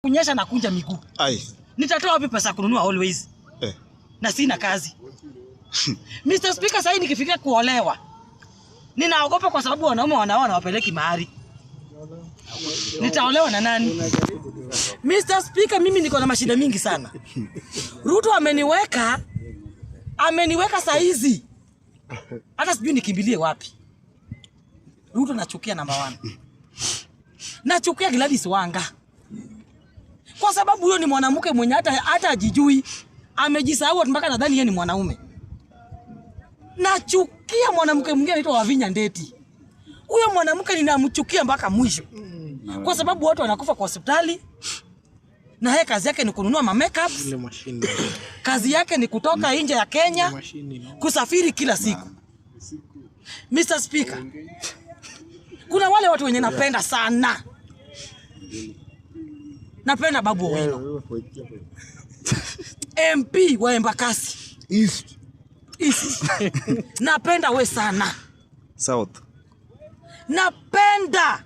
Kunyesha na kunja miguu. Nitatoa wapi pesa kununua always? Na sina kazi. Mr. Speaker, sasa nikifikia kuolewa, ninaogopa kwa sababu wanaume wanaona wapeleki mahari. Nitaolewa na nani? Mr. Speaker, mimi niko na mashida mingi sana. Ruto ameniweka saa hizi. Hata sijui nikimbilie wapi. Ruto nachukia number 1. Nachukia Gladys Wanga. Kwa sababu huyo ni mwanamke mwenye hata ajijui, amejisahau mpaka nadhani yeye ni mwanaume. Nachukia mwanamke mwingine anaitwa Wavinya Ndeti. Huyo mwanamke ninamchukia mpaka mwisho. Kwa sababu watu wanakufa kwa hospitali na yeye kazi yake ni kununua makeups. Kazi yake ni kutoka nje ya Kenya kusafiri kila siku. Mr. Speaker, kuna wale watu wenye napenda sana. Napenda Babu Owino. MP wa Embakasi East. Napenda we sana. South. Napenda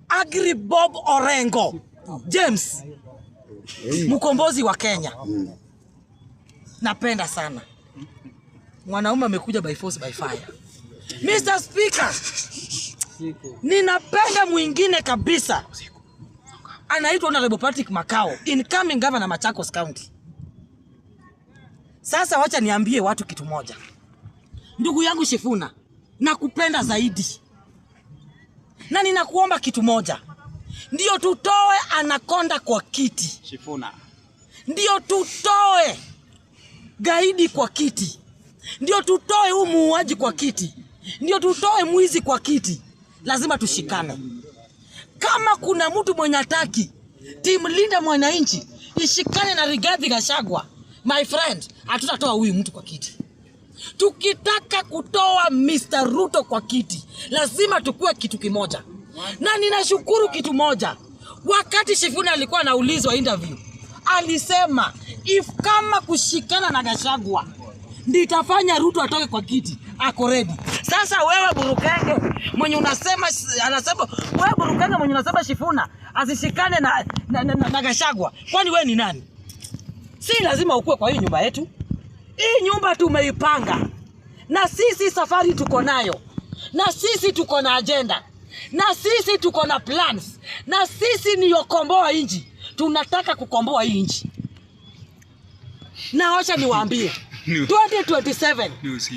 Agri Bob Orengo James, mkombozi wa Kenya. Napenda sana. Mwanaume amekuja by force by fire. Mr. Speaker, ninapenda mwingine kabisa. Anaitwa Honorable Patrick Makao, incoming governor Machakos County. Sasa wacha niambie watu kitu moja. Ndugu yangu Shifuna, nakupenda zaidi. Na ninakuomba kitu moja. Ndio tutoe Anaconda kwa kiti. Shifuna. Ndio tutoe gaidi kwa kiti. Ndio tutoe muuaji kwa kiti. Ndio tutoe mwizi kwa kiti. Lazima tushikane. Kama kuna mtu mwenye hataki timu Linda Mwananchi ishikane na Rigathi Gachagua, my friend, hatutatoa huyu mtu kwa kiti. Tukitaka kutoa Mr. Ruto kwa kiti, lazima tukue kitu kimoja. Na ninashukuru kitu moja. Wakati Shifuna alikuwa anaulizwa interview, alisema kama kushikana na Gachagua nitafanya Ruto atoke kwa kiti, ako ready. Sasa wewe Burukenge mwenye unasema Shifuna asishikane na Gachagua, kwani wewe ni nani? Si lazima ukue kwa hii nyumba yetu. Hii nyumba tumeipanga. Na sisi safari tuko nayo. Na sisi tuko na agenda. Na sisi tuko na plans. Na sisi ni yokomboa inji. Tunataka kukomboa hii inji. Na wacha niwaambie 2027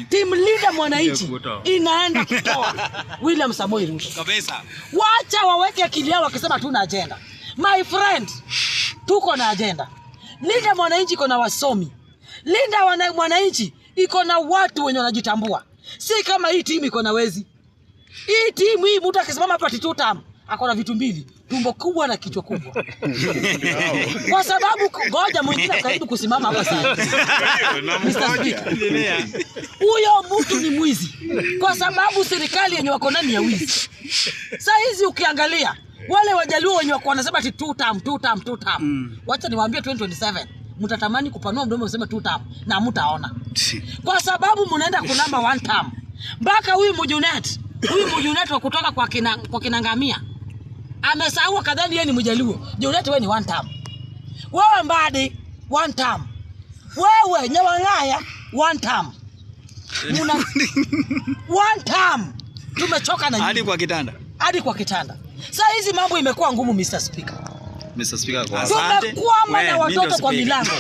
Team Leader Mwananchi inaenda kutoa William Samoei Ruto. Kabisa. Wacha waweke akili yao wakisema tuna agenda. My friend, tuko na agenda. Leader Mwananchi iko na wasomi. Linda Mwananchi iko na watu wenye wanajitambua. Si kama hii timu iko na wezi. Hii timu hii mtu akisimama hapa titutam akona vitu mbili, tumbo kubwa na kichwa kubwa. Kwa sababu ngoja mwingine karibu kusimama hapa sasa. Mr. Speaker, huyo mtu ni mwizi. Kwa sababu serikali yenye wako ndani ya wizi. Sasa hizi ukiangalia wale Wajaluo wenye wako wanasema ati two term. Wacha niwaambie 2027 mtatamani kupanua mdomo useme two term na mtaona. Kwa sababu mnaenda kunamba one term. Mpaka huyu Mujunet wa kutoka kwa Kinangamia amesahau kadhani yeye ni Mjaluo. Junet wewe ni one term. Wewe Mbadi one term. Wewe Nyawangaya one term. One term. Tumechoka na hadi kwa kitanda. Sasa hizi mambo imekuwa ngumu Mr. Speaker. Mr. Speaker, kwa asante. Tumekwama na watoto kwa milango.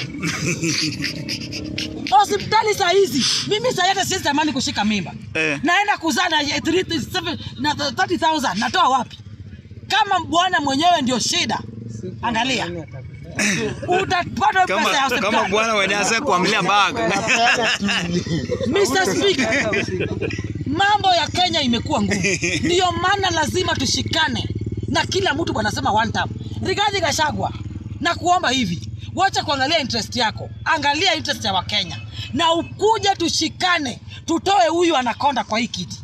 Hospitali saa hizi mimi sasa hata siwezi tamani kushika mimba. Naenda kuzaa na 30,000 natoa wapi? Kama bwana mwenyewe ndio shida. Angalia. Utapata pesa ya hospitali. Kama bwana wewe anasema kuamilia mbaka. Mr. Speaker, mambo ya Kenya imekuwa ngumu. Ndio maana lazima tushikane na kila mtu anasema one term. Rigathi Gachagua, na kuomba hivi, wacha kuangalia interest yako. Angalia interest ya Wakenya. Na ukuje tushikane, tutoe huyu Anaconda kwa hii kiti.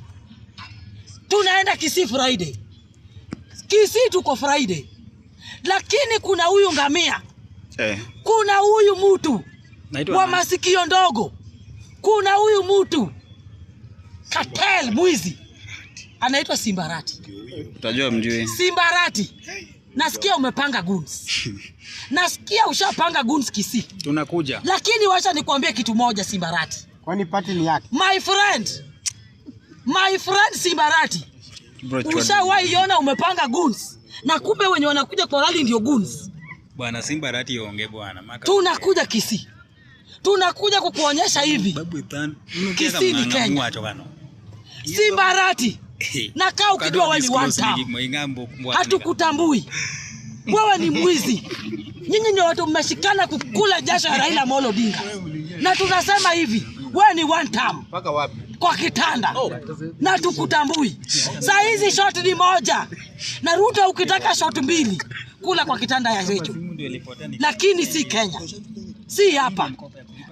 Tunaenda Kisii Friday. Kisii tuko Friday. Lakini kuna huyu ngamia. Kuna huyu mtu wa masikio ndogo. Kuna huyu mtu Katel mwizi. Anaitwa Simbarati. Utajua mjui. Simbarati. Nasikia umepanga goons. Nasikia ushapanga goons Kisii. Tunakuja. Lakini wacha nikwambie kitu moja Simbarati. Kwani party ni yake? My friend Simbarati. Ushawahi iona umepanga goons na kumbe wenye wanakuja kwa rally ndio goons. Bwana Simbarati onge bwana. Tunakuja Kisii. Tunakuja kukuonyesha hivi. Kisii ni Kenya. Simbarati. Nakaa ukijua wewe ni one time. Hatukutambui. Wewe ni mwizi. Nyinyi ndio watu mmeshikana kukula jasho ya Raila Amolo Odinga. Na tunasema hivi, wewe ni one time. Paka wapi? Kwa kitanda. Na tukutambui. Saa hizi shot ni moja. Na Ruto ukitaka shot mbili, kula kwa kitanda ya Recho. Lakini si Kenya. Si hapa.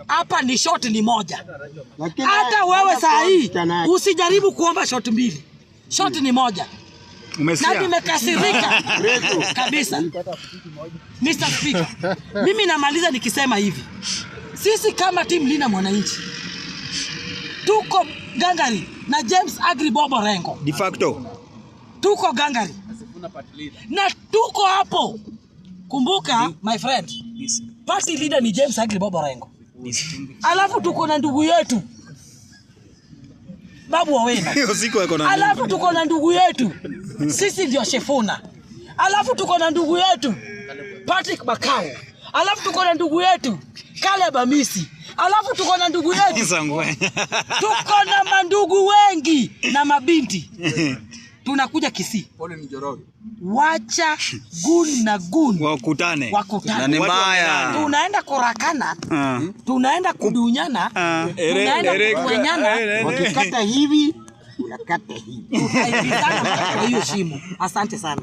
Hapa ni shot ni moja. Hata wewe saa hii usijaribu kuomba shot mbili. Shot ni moja. Umesikia? Na nimekasirika kabisa. Mr. Speaker, mimi namaliza nikisema hivi. Sisi kama timu Linda Mwananchi tuko gangari na James Agri Bobo Rengo. De facto. Tuko gangari. Na tuko hapo. Kumbuka my friend. Party leader ni James Agri Bobo Rengo. Alafu tuko na ndugu yetu Babu Owino. Alafu tuko na ndugu yetu sisi ndio Shefuna. Alafu tuko na ndugu yetu Patrick Bakao. Alafu tuko na ndugu yetu Caleb Amisi. Alafu tuko na ndugu yetu tuko na mandugu wengi na mabinti. Tunakuja Kisii. Wacha gun na gun wakutane. Na ni mbaya. Tunaenda kurakana. Tunaenda kudunyana. Tunaenda kuwenyana. Wakikata hivi, unakata hivi. Tutaibizana kwa hiyo shimo. Asante sana.